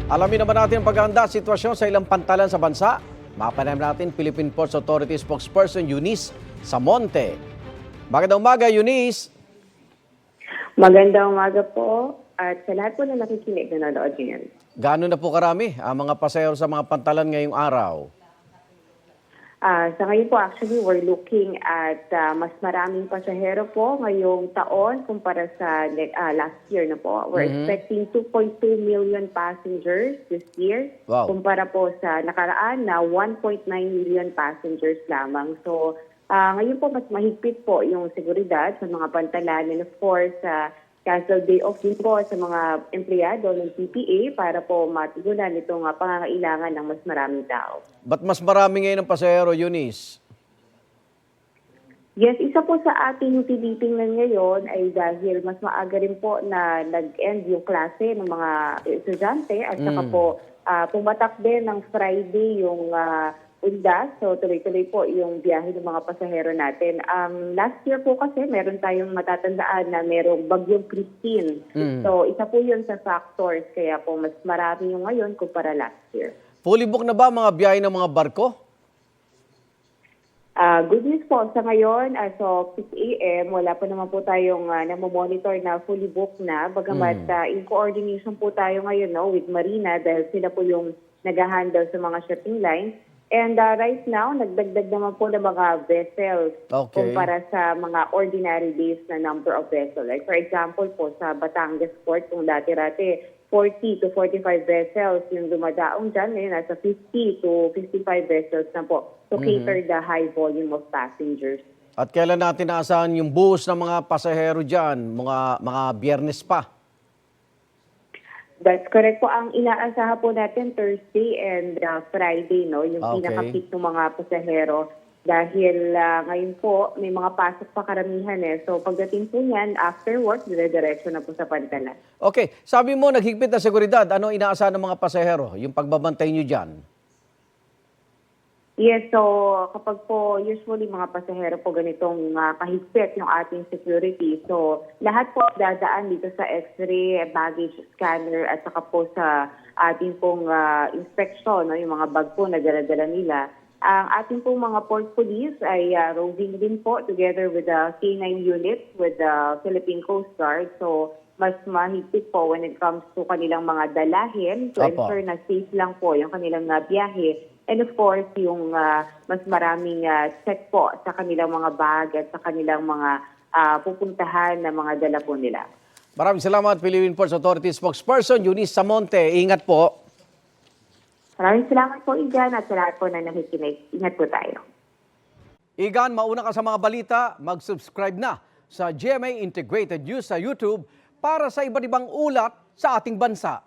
Alamin naman natin ang paghahanda sitwasyon sa ilang pantalan sa bansa. Mapanayam natin Philippine Ports Authority spokesperson Eunice Samonte. Magandang umaga, Eunice. Magandang umaga po at sa lahat po na nakikinig na nanonood ngayon. Gaano na po karami ang mga pasahero sa mga pantalan ngayong araw? Sa ngayon po actually we're looking at mas maraming pasahero po ngayong taon kumpara sa last year na po. We're expecting 2.2 million passengers this year. Wow. Kumpara po sa nakaraan na 1.9 million passengers lamang. So ngayon po mas mahigpit po yung seguridad sa mga pantalan and of course cancel day off din po sa mga empleyado ng PPA para po matugunan itong pangangailangan ng mas maraming tao. Ba't mas marami ngayon ang pasahero, Eunice? Yes, isa po sa ating tinitingnan ngayon ay dahil mas maaga rin po na nag-end yung klase ng mga estudyante at saka po pumatak din ng Friday yung undas. So tuloy-tuloy po yung biyahe ng mga pasahero natin. Last year po kasi meron tayong matatandaan na merong bagyong Christine. So isa po yun sa factors kaya po mas marami yung ngayon kumpara last year. Fully book na ba mga biyahe ng mga barko? Good news po, sa ngayon, as of 6 a.m., wala pa naman po tayong namomonitor na fully booked na. Bagamat in coordination po tayo ngayon with Marina dahil sila po yung nag-handle sa mga shipping lines. And right now, nagdagdag naman po ng mga vessels kumpara sa mga ordinary days na number of vessels. Like for example po, sa Batangas Port, kung dati-rati 40 to 45 vessels yung dumadaong dyan, ngayon nasa 50 to 55 vessels na po to cater the high volume of passengers. At kailan natin naasahan yung buhos ng mga pasahero dyan, mga Biyernes pa? That's correct po. Ang inaasahan po natin Thursday and Friday, yung pinaka-peak ng mga pasahero. Dahil ngayon po, may mga pasok pa karamihan So pagdating po niyan, after work, dire-diretso na po sa pantalan. Okay, sabi mo naghigpit na seguridad. Ano inaasahan ng mga pasahero? Yung pagbabantay nyo dyan? Yes, so kapag po usually mga pasahero po ganitong kahigpit yung ating security. So lahat po dadaan dito sa X-ray, baggage scanner at saka po sa ating pong inspection, yung mga bag po na dala-dala nila. Ang ating pong mga port police ay roving din po together with the K9 unit with the Philippine Coast Guard. So mas mahigpit po when it comes to kanilang mga dalahin to ensure na safe lang po yung kanilang biyahe. And of course, yung mas maraming check po sa kanilang mga bag at sa kanilang mga pupuntahan na mga dala po nila. Maraming salamat, Philippine Ports Authority spokesperson Eunice Samonte. Ingat po. Maraming salamat po, Igan, at sa lahat po na nakikinig. Ingat po tayo. Igan, mauna ka sa mga balita, mag-subscribe na sa GMA Integrated News sa YouTube para sa iba't ibang ulat sa ating bansa.